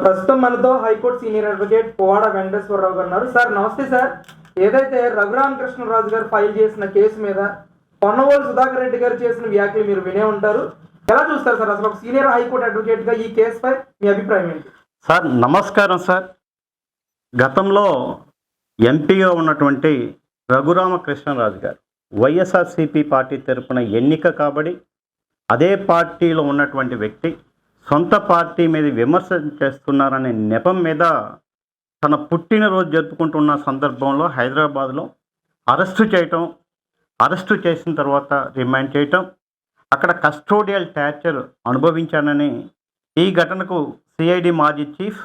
ప్రస్తుతం మనతో high court senior advocate Puvvada Venkateswara Rao గారు ఉన్నారు. సార్ నమస్తే సార్. ఏదైతే రఘురామకృష్ణరాజు గారు ఫైల్ చేసిన కేసు మీద పొన్నవోలు సుధాకర్ రెడ్డి గారు చేసిన వ్యాఖ్యలు మీరు వినే ఉంటారు. ఎలా చూస్తారు సార్, అసలు ఒక సీనియర్ హైకోర్టు అడ్వకేట్ గా ఈ కేసుపై మీ అభిప్రాయం ఏంటి? సార్ నమస్కారం సార్. గతంలో ఎంపీగా ఉన్నటువంటి రఘురామకృష్ణరాజు గారు వైఎస్ఆర్సీపీ పార్టీ తరపున ఎన్నిక కాబడి అదే పార్టీలో ఉన్నటువంటి వ్యక్తి సొంత పార్టీ మీద విమర్శ చేస్తున్నారనే నెపం మీద తన పుట్టినరోజు జరుపుకుంటున్న సందర్భంలో హైదరాబాద్లో అరెస్టు చేసిన తర్వాత రిమాండ్ చేయటం, అక్కడ కస్టోడియల్ టార్చర్ అనుభవించానని ఈ ఘటనకు సిఐడి మాజీ చీఫ్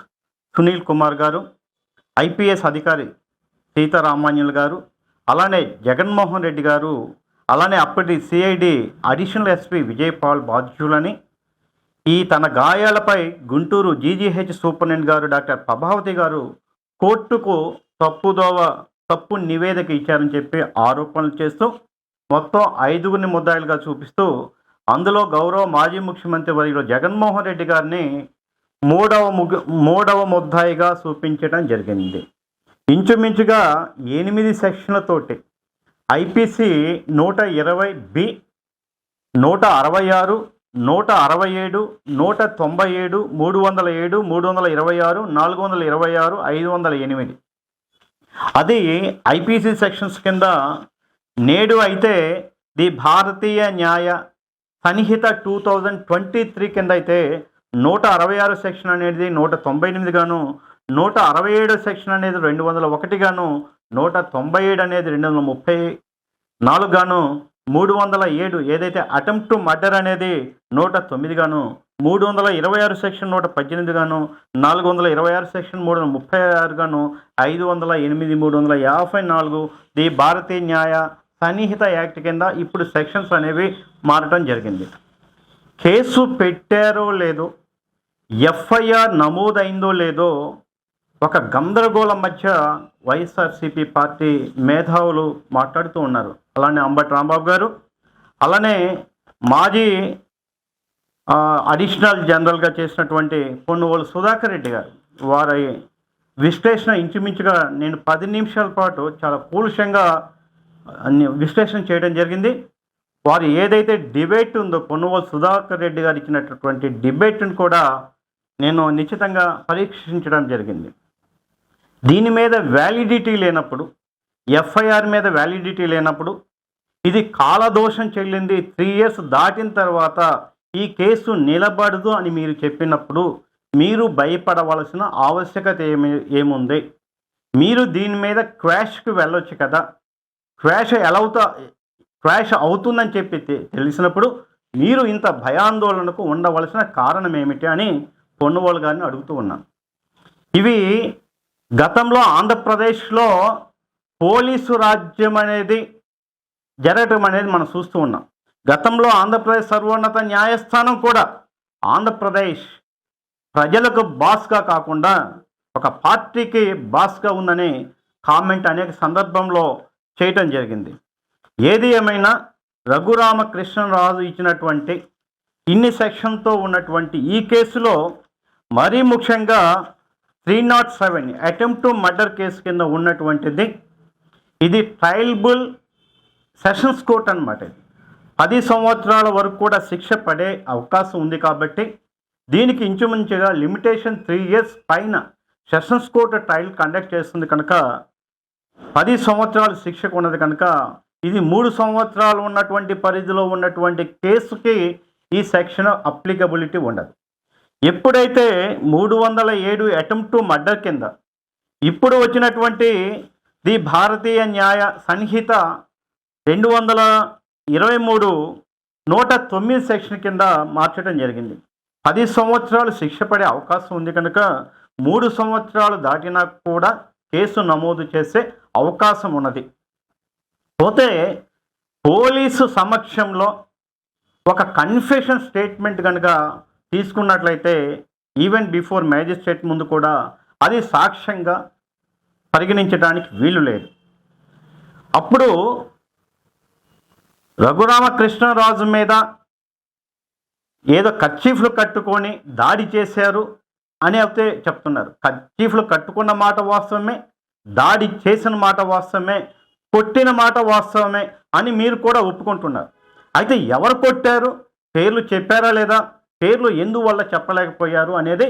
సునీల్ కుమార్ గారు, ఐపీఎస్ అధికారి సీతారామాన్యులు గారు, అలానే జగన్మోహన్ రెడ్డి గారు, అలానే అప్పటి సిఐడి అడిషనల్ ఎస్పీ విజయపాల్ బాధ్యులని, ఈ తన గాయాలపై గుంటూరు జీజీహెచ్ సూపరింటెండెంట్ గారు డాక్టర్ ప్రభావతి గారు కోర్టుకు తప్పు నివేదిక ఇచ్చారని చెప్పి ఆరోపణలు చేస్తూ మొత్తం 5గురిని ముద్దాయిలుగా చూపిస్తూ అందులో గౌరవ మాజీ ముఖ్యమంత్రి వర్యులు జగన్మోహన్ రెడ్డి గారిని మూడవ ముద్దాయిగా చూపించడం జరిగింది. ఇంచుమించుగా 8 సెక్షన్లతోటి ఐపీసీ 120B, 166, 167, 197, 307, 326, 426, 508 అది ఐపీసీ సెక్షన్స్ కింద. నేడు అయితే ది భారతీయ న్యాయ సంహిత 2023 కింద అయితే 166 సెక్షన్ అనేది 198 గాను, 167 సెక్షన్ అనేది 201 గాను, 197 అనేది 234 గాను, 307 ఏదైతే అటెంప్ట్ టు మర్డర్ అనేది 109 గాను, 326 సెక్షన్ 118 గాను, 426 సెక్షన్ 336 గాను, 508, 354 ది భారతీయ న్యాయ సన్నిహిత యాక్ట్ కింద ఇప్పుడు సెక్షన్స్ అనేవి మారటం జరిగింది. కేసు పెట్టారో లేదో, ఎఫ్ఐఆర్ నమోదైందో లేదో ఒక గందరగోళం మధ్య వైఎస్ఆర్సీపీ పార్టీ మేధావులు మాట్లాడుతూ ఉన్నారు. అలానే అంబటి రాంబాబు గారు, అలానే మాజీ అడిషనల్ జనరల్గా చేసినటువంటి పొన్నవోలు సుధాకర్ రెడ్డి గారు, వారి విశ్లేషణ ఇంచుమించుగా నేను 10 నిమిషాల పాటు చాలా పూలుషంగా విశ్లేషణ చేయడం జరిగింది. వారు ఏదైతే డిబేట్ ఉందో పొన్నవోలు సుధాకర్ రెడ్డి గారు ఇచ్చినటువంటి డిబేట్ను కూడా నేను నిశ్చితంగా పరీక్షించడం జరిగింది. దీని మీద వ్యాలిడిటీ లేనప్పుడు, ఎఫ్ఐఆర్ మీద వ్యాలిడిటీ లేనప్పుడు, ఇది కాలదోషం చెల్లింది 3 years దాటిన తర్వాత ఈ కేసు నిలబడదు అని మీరు చెప్పినప్పుడు మీరు భయపడవలసిన ఆవశ్యకత ఏముంది? మీరు దీని మీద క్వాష్కి వెళ్ళొచ్చు కదా. క్వాష్ అవుతుందని చెప్పి తెలిసినప్పుడు మీరు ఇంత భయాందోళనకు ఉండవలసిన కారణం ఏమిటి అని పొన్నవోలు గారిని అడుగుతూ ఉన్నాను. ఇవి గతంలో ఆంధ్రప్రదేశ్లో పోలీసు రాజ్యం అనేది జరగటం అనేది మనం చూస్తూ ఉన్నాం. గతంలో ఆంధ్రప్రదేశ్ సర్వోన్నత న్యాయస్థానం కూడా ఆంధ్రప్రదేశ్ ప్రజలకు బాస్గా కాకుండా ఒక పార్టీకి బాస్గా ఉందని కామెంట్ అనేక సందర్భంలో చేయటం జరిగింది. ఏది ఏమైనా రఘురామకృష్ణరాజు ఇచ్చినటువంటి ఇన్ని సెక్షన్తో ఉన్నటువంటి ఈ కేసులో మరీ ముఖ్యంగా 307 అటెంప్ట్ టు మర్డర్ కేసు కింద ఉన్నటువంటిది. ఇది ట్రయలబుల్ సెషన్స్ కోర్ట్ అనమాట. 10 సంవత్సరాల వరకు కూడా శిక్ష పడే అవకాశం ఉంది కాబట్టి దీనికి ఇంచుమించుగా లిమిటేషన్ 3 years పైన సెషన్స్ కోర్టు ట్రయల్ కండక్ట్ చేస్తుంది కనుక 10 సంవత్సరాలు శిక్షకు ఉన్నది కనుక ఇది 3 సంవత్సరాలు ఉన్నటువంటి పరిధిలో ఉన్నటువంటి కేసుకి ఈ సెక్షన్ అప్లికబిలిటీ ఉండదు. ఎప్పుడైతే 307 అటెంప్ట్ టు మర్డర్ కింద ఇప్పుడు వచ్చినటువంటి ది భారతీయ న్యాయ సంహిత 223 109 సెక్షన్ కింద మార్చడం జరిగింది. 10 సంవత్సరాలు శిక్ష పడే అవకాశం ఉంది కనుక 3 సంవత్సరాలు దాటినా కూడా కేసు నమోదు చేసే అవకాశం ఉన్నది. పోతే పోలీసు సమక్షంలో ఒక కన్ఫెషన్ స్టేట్మెంట్ కనుక తీసుకున్నట్లయితే ఈవెన్ బిఫోర్ మ్యాజిస్ట్రేట్ ముందు కూడా అది సాక్ష్యంగా పరిగణించడానికి వీలు లేదు. అప్పుడు రఘురామకృష్ణరాజు మీద ఏదో కర్చీఫ్లు కట్టుకొని దాడి చేశారు, అని అయితే చెప్తున్నారు. కర్చీఫ్లు కట్టుకున్న మాట వాస్తవమే, దాడి చేసిన మాట వాస్తవమే, కొట్టిన మాట వాస్తవమే అని మీరు కూడా ఒప్పుకుంటున్నారు. అయితే ఎవరు కొట్టారు, పేర్లు చెప్పారా లేదా, పేర్లు ఎందువల్ల చెప్పలేకపోయారు అనేది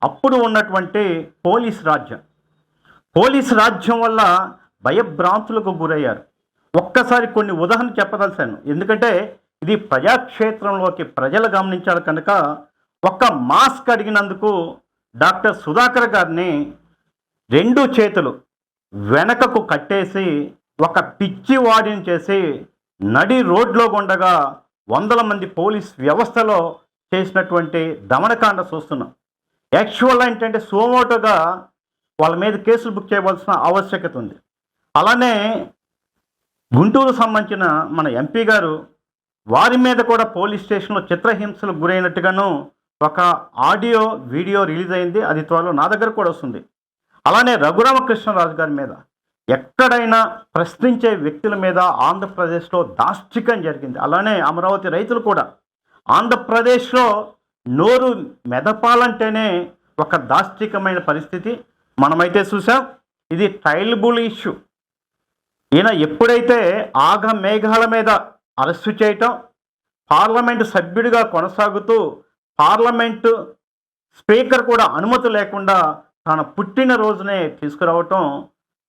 అప్పుడు ఉన్నటువంటి పోలీస్ రాజ్యం వల్ల భయభ్రాంతులకు గురయ్యారు. ఒక్కసారి కొన్ని ఉదాహరణలు చెప్పదలిశాను, ఎందుకంటే ఇది ప్రజాక్షేత్రంలోకి ప్రజలు గమనించాలి కనుక. ఒక్క మాస్క్ అడిగినందుకు డాక్టర్ సుధాకర్ గారిని 2 చేతులు వెనకకు కట్టేసి ఒక పిచ్చి వాడిని చేసి నడి రోడ్లో గుండగా వందల మంది పోలీస్ వ్యవస్థలో చేసినటువంటి దమనకాండ చూస్తున్నాం. యాక్చువల్గా ఏంటంటే సోమోటోగా వాళ్ళ మీద కేసులు బుక్ చేయవలసిన ఆవశ్యకత ఉంది. అలానే గుంటూరు సంబంధించిన మన ఎంపీ గారు, వారి మీద కూడా పోలీస్ స్టేషన్లో చిత్రహింసలకు గురైనట్టుగాను ఒక ఆడియో వీడియో రిలీజ్ అయింది. అది త్వరలో నా దగ్గర కూడా వస్తుంది. అలానే రఘురామకృష్ణరాజు గారి మీద, ఎక్కడైనా ప్రశ్నించే వ్యక్తుల మీద ఆంధ్రప్రదేశ్లో దాష్టికం జరిగింది. అలానే అమరావతి రైతులు కూడా ఆంధ్రప్రదేశ్లో నోరు మెదపాలంటేనే ఒక దాష్టికమైన పరిస్థితి మనమైతే చూసాం. ఇది ట్రైబల్ ఇష్యూ. ఈయన ఎప్పుడైతే ఆగ మేఘాల మీద అరెస్టు చేయటం, పార్లమెంటు సభ్యుడిగా కొనసాగుతూ పార్లమెంటు స్పీకర్ కూడా అనుమతి లేకుండా తన పుట్టినరోజునే తీసుకురావటం,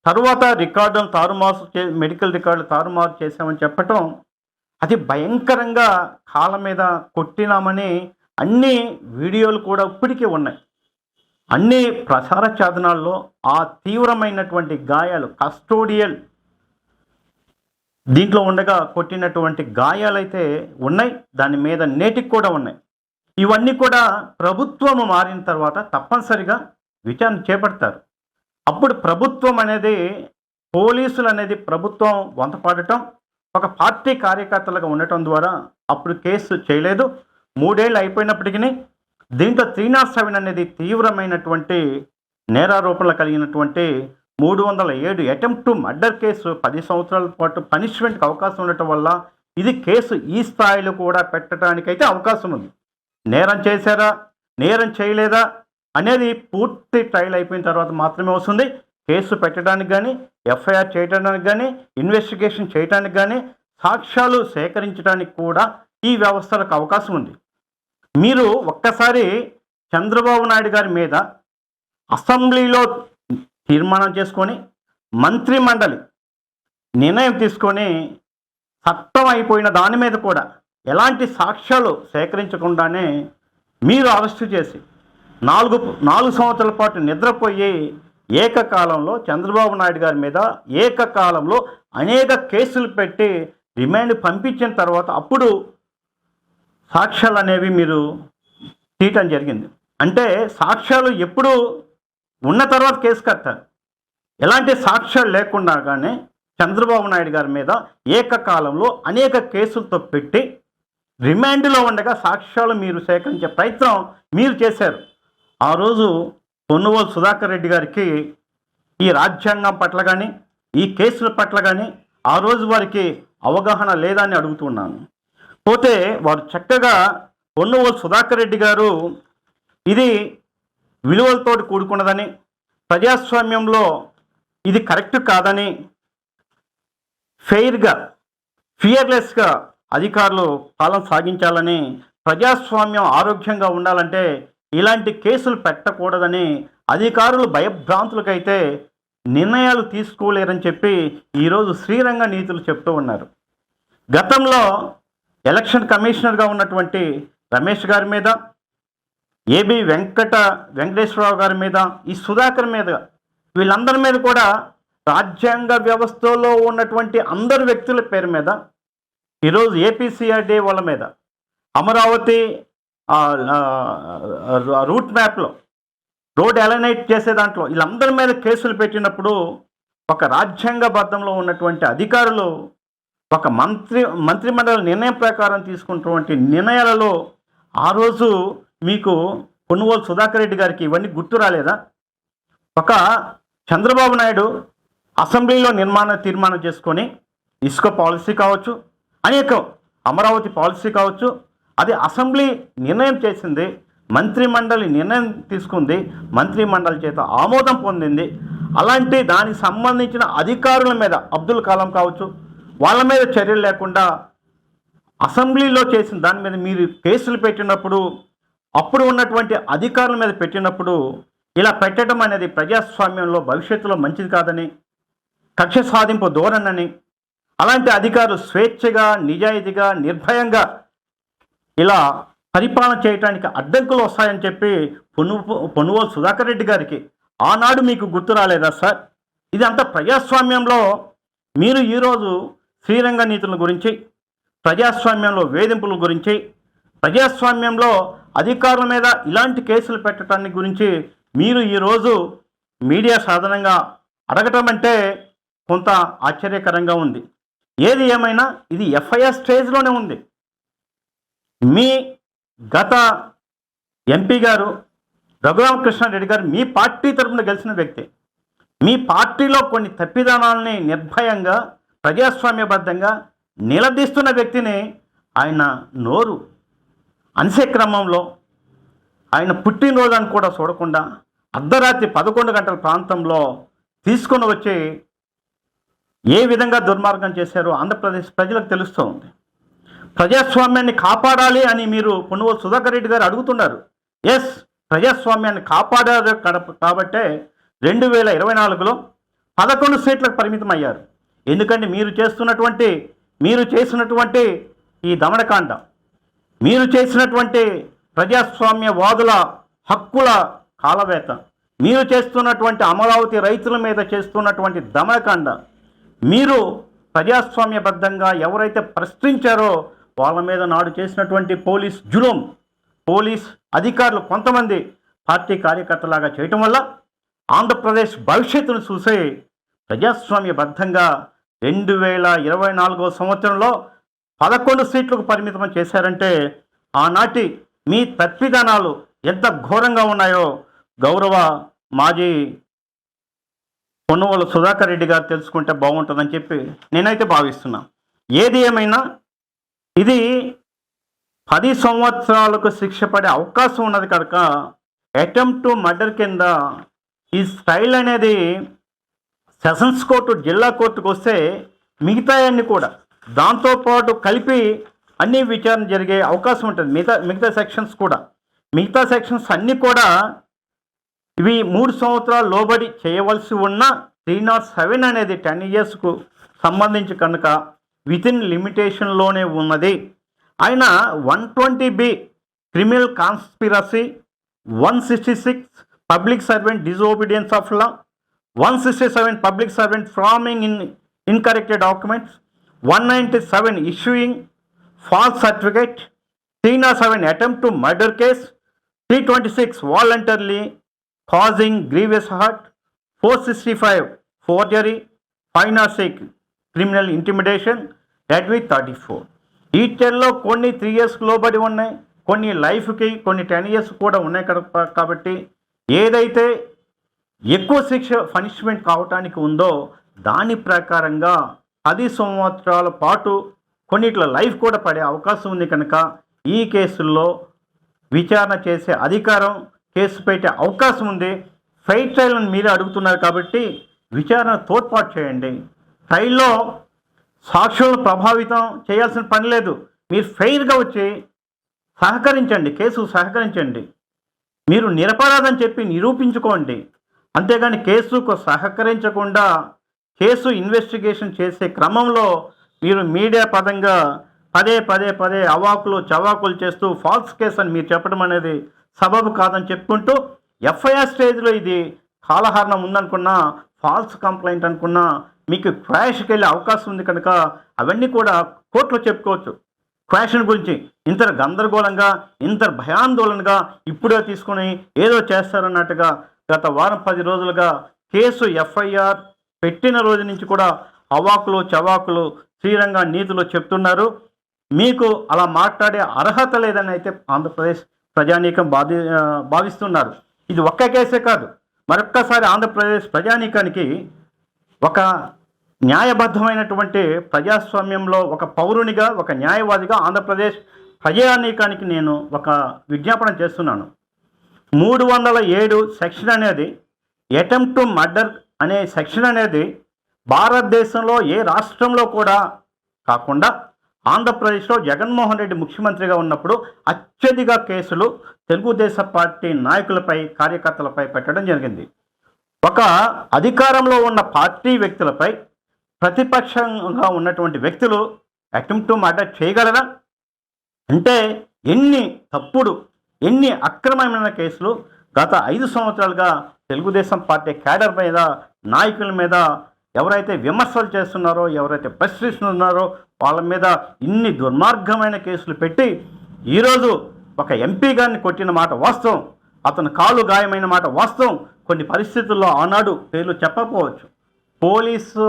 తరువాత రికార్డులను మెడికల్ రికార్డులు తారుమారు చేశామని చెప్పటం, అది భయంకరంగా కాళ్ళ మీద కొట్టినామని అన్ని వీడియోలు కూడా ఇప్పటికీ ఉన్నాయి. అన్ని ప్రసార సాధనాల్లో ఆ తీవ్రమైనటువంటి గాయాలు, కస్టోడియల్ దీంట్లో ఉండగా కొట్టినటువంటి గాయాలైతే ఉన్నాయి. దాని మీద నేటికి కూడా ఉన్నాయి. ఇవన్నీ కూడా ప్రభుత్వం మారిన తర్వాత తప్పనిసరిగా విచారణ చేపడతారు. అప్పుడు ప్రభుత్వం అనేది, పోలీసులు అనేది ప్రభుత్వం వంతపాడటం, ఒక పార్టీ కార్యకర్తలుగా ఉండటం ద్వారా అప్పుడు కేసు చేయలేదు. 3 ఏళ్ళు అయిపోయినప్పటికీ దీంట్లో 307 అనేది తీవ్రమైనటువంటి నేరారోపణలు కలిగినటువంటి 307 అటెంప్ట్ టు మర్డర్ కేసు 10 సంవత్సరాల పాటు పనిష్మెంట్కి అవకాశం ఉండటం వల్ల ఇది కేసు ఈ స్థాయిలో కూడా పెట్టడానికైతే అవకాశం ఉంది. నేరం చేశారా, నేరం చేయలేదా అనేది పూర్తి ట్రయల్ అయిపోయిన తర్వాత మాత్రమే వస్తుంది. కేసు పెట్టడానికి కానీ, ఎఫ్ఐఆర్ చేయడానికి కానీ, ఇన్వెస్టిగేషన్ చేయడానికి కానీ, సాక్ష్యాలు సేకరించడానికి కూడా ఈ వ్యవస్థలకు అవకాశం ఉంది. మీరు ఒక్కసారి చంద్రబాబు నాయుడు గారి మీద అసెంబ్లీలో తీర్మానం చేసుకొని, మంత్రిమండలి నిర్ణయం తీసుకొని, చట్టం అయిపోయిన దాని మీద కూడా ఎలాంటి సాక్ష్యాలు సేకరించకుండానే మీరు అరెస్టు చేసి 4 సంవత్సరాల పాటు నిద్రపోయి ఏకకాలంలో చంద్రబాబు నాయుడు గారి మీద ఏకకాలంలో అనేక కేసులు పెట్టి రిమాండ్ పంపించిన తర్వాత అప్పుడు సాక్ష్యాలు అనేవి మీరు తీయటం జరిగింది. అంటే సాక్ష్యాలు ఎప్పుడు ఉన్న తర్వాత కేసు కట్టారు. ఎలాంటి సాక్ష్యాలు లేకుండానే చంద్రబాబు నాయుడు గారి మీద ఏకకాలంలో అనేక కేసులతో పెట్టి రిమాండ్లో ఉండగా సాక్ష్యాలు మీరు సేకరించే ప్రయత్నం మీరు చేశారు. ఆ రోజు పొన్నువోలు సుధాకర్ రెడ్డి గారికి ఈ రాజ్యాంగం పట్ల కానీ, ఈ కేసుల పట్ల కానీ ఆ రోజు వారికి అవగాహన లేదని అడుగుతున్నాను. పోతే వారు చక్కగా పొన్నువోలు సుధాకర్ రెడ్డి గారు ఇది విలువలతో కూడుకున్నదని, ప్రజాస్వామ్యంలో ఇది కరెక్ట్ కాదని, ఫియర్లెస్గా అధికారులు పాలన సాగించాలని, ప్రజాస్వామ్యం ఆరోగ్యంగా ఉండాలంటే ఇలాంటి కేసులు పెట్టకూడదని అధికారులు భయభ్రాంతులకైతే నిర్ణయాలు తీసుకోలేరని చెప్పి ఈరోజు శ్రీరంగ నీతులు చెప్తూ ఉన్నారు. గతంలో ఎలక్షన్ కమిషనర్గా ఉన్నటువంటి రమేష్ గారి మీద, ఏబి వెంకటేశ్వరరావు గారి మీద, ఈ సుధాకర్ మీద, వీళ్ళందరి మీద కూడా రాజ్యాంగ వ్యవస్థలో ఉన్నటువంటి అందరు వ్యక్తుల పేరు మీద ఈరోజు ఏపీసీఆర్డీ వాళ్ళ మీద, అమరావతి రూట్ మ్యాప్లో రోడ్ ఎలైనేట్ చేసే దాంట్లో వీళ్ళందరి మీద కేసులు పెట్టినప్పుడు ఒక రాజ్యాంగబద్ధంలో ఉన్నటువంటి అధికారులు ఒక మంత్రిమండలి నిర్ణయం ప్రకారం తీసుకున్నటువంటి నిర్ణయాలలో ఆ రోజు మీకు పొన్నువోలు సుధాకర్ రెడ్డి గారికి ఇవన్నీ గుర్తు రాలేదా? ఒక చంద్రబాబు నాయుడు అసెంబ్లీలో తీర్మానం చేసుకొని ఇసుక పాలసీ కావచ్చు, అనేక అమరావతి పాలసీ కావచ్చు, అది అసెంబ్లీ నిర్ణయం చేసింది. మంత్రిమండలి నిర్ణయం తీసుకుంది, మంత్రిమండలి చేత ఆమోదం పొందింది. అలాంటి దానికి సంబంధించిన అధికారుల మీద అబ్దుల్ కలాం కావచ్చు, వాళ్ళ మీద చర్యలు లేకుండా అసెంబ్లీలో చేసిన దాని మీద మీరు కేసులు పెట్టినప్పుడు, అప్పుడు ఉన్నటువంటి అధికారుల మీద పెట్టినప్పుడు ఇలా పెట్టడం అనేది ప్రజాస్వామ్యంలో భవిష్యత్తులో మంచిది కాదని, కక్ష సాధింపు ధోరణని, అలాంటి అధికారులు స్వేచ్ఛగా, నిజాయితీగా, నిర్భయంగా ఇలా పరిపాలన చేయడానికి అడ్డంకులు వస్తాయని చెప్పి పొన్నువోలు సుధాకర్ రెడ్డి గారికి ఆనాడు మీకు గుర్తు రాలేదా సార్? ఇది అంతా ప్రజాస్వామ్యంలో మీరు ఈరోజు శ్రీరంగ నీతుల గురించి, ప్రజాస్వామ్యంలో వేధింపుల గురించి, ప్రజాస్వామ్యంలో అధికారుల మీద ఇలాంటి కేసులు పెట్టడానికి గురించి మీరు ఈరోజు మీడియా సాధనంగా అడగటం అంటే కొంత ఆశ్చర్యకరంగా ఉంది. ఏది ఏమైనా ఇది ఎఫ్ఐఆర్ స్టేజ్లోనే ఉంది. మీ గత ఎంపీ గారు రఘురామకృష్ణారెడ్డి గారు మీ పార్టీ తరఫున గెలిచిన వ్యక్తి. మీ పార్టీలో కొన్ని తప్పిదానాలని నిర్భయంగా, ప్రజాస్వామ్యబద్ధంగా నిలదీస్తున్న వ్యక్తిని ఆయన నోరు అనిసే క్రమంలో, ఆయన పుట్టినరోజుని కూడా చూడకుండా అర్ధరాత్రి 11 గంటల ప్రాంతంలో తీసుకొని వచ్చి ఏ విధంగా దుర్మార్గం చేశారో ఆంధ్రప్రదేశ్ ప్రజలకు తెలుస్తూ ఉంది. ప్రజాస్వామ్యాన్ని కాపాడాలి అని మీరు పొన్నువోలు సుధాకర్ రెడ్డి గారు అడుగుతున్నారు. ఎస్, ప్రజాస్వామ్యాన్ని కాపాడారు కాబట్టే 2024లో 11 సీట్లకు పరిమితం అయ్యారు. ఎందుకంటే మీరు చేసినటువంటి ఈ దమనకాండ, మీరు చేసినటువంటి ప్రజాస్వామ్యవాదుల హక్కుల కాలవేత, మీరు చేస్తున్నటువంటి అమరావతి రైతుల మీద చేస్తున్నటువంటి దమనకాండ, మీరు ప్రజాస్వామ్యబద్ధంగా ఎవరైతే ప్రశ్నించారో వాళ్ళ మీద నాడు చేసినటువంటి పోలీస్ జులుం, పోలీస్ అధికారులు కొంతమంది పార్టీ కార్యకర్తలాగా చేయటం వల్ల ఆంధ్రప్రదేశ్ భవిష్యత్తును చూసే ప్రజాస్వామ్యబద్ధంగా 2024 సంవత్సరంలో 11 సీట్లకు పరిమితం చేశారంటే ఆనాటి మీ తప్పిదానాలు ఎంత ఘోరంగా ఉన్నాయో గౌరవ మాజీ పొన్నువోలు సుధాకర్ రెడ్డి గారు తెలుసుకుంటే బాగుంటుందని చెప్పి నేనైతే భావిస్తున్నా. ఏది ఏమైనా ఇది 10 సంవత్సరాలకు శిక్ష పడే అవకాశం ఉన్నది కనుక అటెంప్ట్ టు మర్డర్ కింద ఈ స్టైల్ అనేది సెషన్స్ కోర్టు, జిల్లా కోర్టుకు వస్తే మిగతా అన్ని కూడా దాంతోపాటు కలిపి అన్ని విచారణ జరిగే అవకాశం ఉంటుంది. మిగతా సెక్షన్స్ అన్నీ కూడా ఇవి 3 సంవత్సరాలు లోబడి చేయవలసి ఉన్న 307 అనేది 10 yearsకు సంబంధించి కనుక వితిన్ లిమిటేషన్లోనే ఉన్నది. ఆయన 120B criminal conspiracy, 166 public servant disobedience of law, 167 public servant framing in incorrected documents, 197 issuing false certificate, 307 attempt to murder case, 326 voluntarily causing grievous hurt, 465 forgery, 506 criminal intimidation, that with 34. వీటిల్లో కొన్ని 3 years లోబడి ఉన్నాయి, కొన్ని లైఫ్కి, కొన్ని 10 years కూడా ఉన్నాయి కాబట్టి ఏదైతే ఎక్కువ శిక్ష పనిష్మెంట్ కావటానికి ఉందో దాని ప్రకారంగా 10 సంవత్సరాల పాటు కొన్నిట్ల లైఫ్ కూడా పడే అవకాశం ఉంది. కనుక ఈ కేసుల్లో విచారణ చేసే అధికారం, కేసు పెట్టే అవకాశం ఉంది. ఫెయిర్ ట్రయల్ అని మీరే అడుగుతున్నారు కాబట్టి విచారణ తోడ్పాటు చేయండి. ట్రయల్లో సాక్షులను ప్రభావితం చేయాల్సిన పని లేదు. మీరు ఫెయిర్గా వచ్చి సహకరించండి, కేసు సహకరించండి, మీరు నిరపరాధని చెప్పి నిరూపించుకోండి. అంతేగాని కేసుకు సహకరించకుండా కేసు ఇన్వెస్టిగేషన్ చేసే క్రమంలో మీరు మీడియా పదంగా పదే అవాకులు చవాకులు చేస్తూ ఫాల్స్ కేసు అని మీరు చెప్పడం అనేది సబబు కాదని చెప్పుకుంటూ ఎఫ్ఐఆర్ స్టేజ్లో ఇది కాలహరణం ఉందనుకున్నా, ఫాల్స్ కంప్లైంట్ అనుకున్నా మీకు క్వాష్కి వెళ్ళే అవకాశం ఉంది. కనుక అవన్నీ కూడా కోర్టులో చెప్పుకోవచ్చు. క్వాషన్ గురించి ఇంత గందరగోళంగా, ఇంత భయాందోళనగా ఇప్పుడే తీసుకొని ఏదో చేస్తారన్నట్టుగా గత వారం 10 రోజులుగా కేసు ఎఫ్ఐఆర్ పెట్టిన రోజు నుంచి కూడా అవాకులు చవాకులు శ్రీరంగ నీతులు చెప్తున్నారు. మీకు అలా మాట్లాడే అర్హత లేదని అయితే ఆంధ్రప్రదేశ్ ప్రజానీకం భావిస్తున్నారు. ఇది ఒక్క కేసే కాదు, మరొక్కసారి ఆంధ్రప్రదేశ్ ప్రజానీకానికి ఒక న్యాయబద్ధమైనటువంటి ప్రజాస్వామ్యంలో ఒక పౌరునిగా, ఒక న్యాయవాదిగా ఆంధ్రప్రదేశ్ ప్రజానీకానికి నేను ఒక విజ్ఞాపన చేస్తున్నాను. 307 సెక్షన్ అనేది అటెంప్ట్ టు మర్డర్ అనే సెక్షన్ అనేది భారతదేశంలో ఏ రాష్ట్రంలో కూడా కాకుండా ఆంధ్రప్రదేశ్లో జగన్మోహన్ రెడ్డి ముఖ్యమంత్రిగా ఉన్నప్పుడు అత్యధిక కేసులు తెలుగుదేశం పార్టీ నాయకులపై కార్యకర్తలపై పెట్టడం జరిగింది. ఒక అధికారంలో ఉన్న పార్టీ వ్యక్తులపై ప్రతిపక్షంగా ఉన్నటువంటి వ్యక్తులు అటెంప్ట్ టు మర్డర్ చేయగలరా? అంటే ఎన్ని అక్రమమైన కేసులు గత 5 సంవత్సరాలుగా తెలుగుదేశం పార్టీ క్యాడర్ మీద, నాయకుల మీద, ఎవరైతే విమర్శలు చేస్తున్నారో, ఎవరైతే ప్రశ్నిస్తున్నారో వాళ్ళ మీద ఇన్ని దుర్మార్గమైన కేసులు పెట్టి ఈరోజు ఒక ఎంపీ గారిని కొట్టిన మాట వాస్తవం, అతను కాలు గాయమైన మాట వాస్తవం. కొన్ని పరిస్థితుల్లో ఆనాడు పేర్లు చెప్పకపోవచ్చు, పోలీసు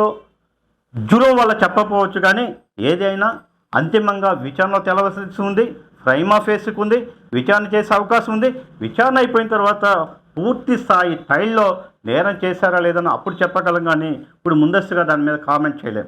జురం వల్ల చెప్పకపోవచ్చు, కానీ ఏదైనా అంతిమంగా విచారణ తెలవలసి ఉంది. ప్రైమ్ ఆఫీస్కి ఉంది, విచారణ చేసే అవకాశం ఉంది. విచారణ అయిపోయిన తర్వాత పూర్తి స్థాయి ట్రయల్లో నేరం చేశారా లేదని అప్పుడు చెప్పగలం, కానీ ఇప్పుడు ముందస్తుగా దాని మీద కామెంట్ చేయలేం.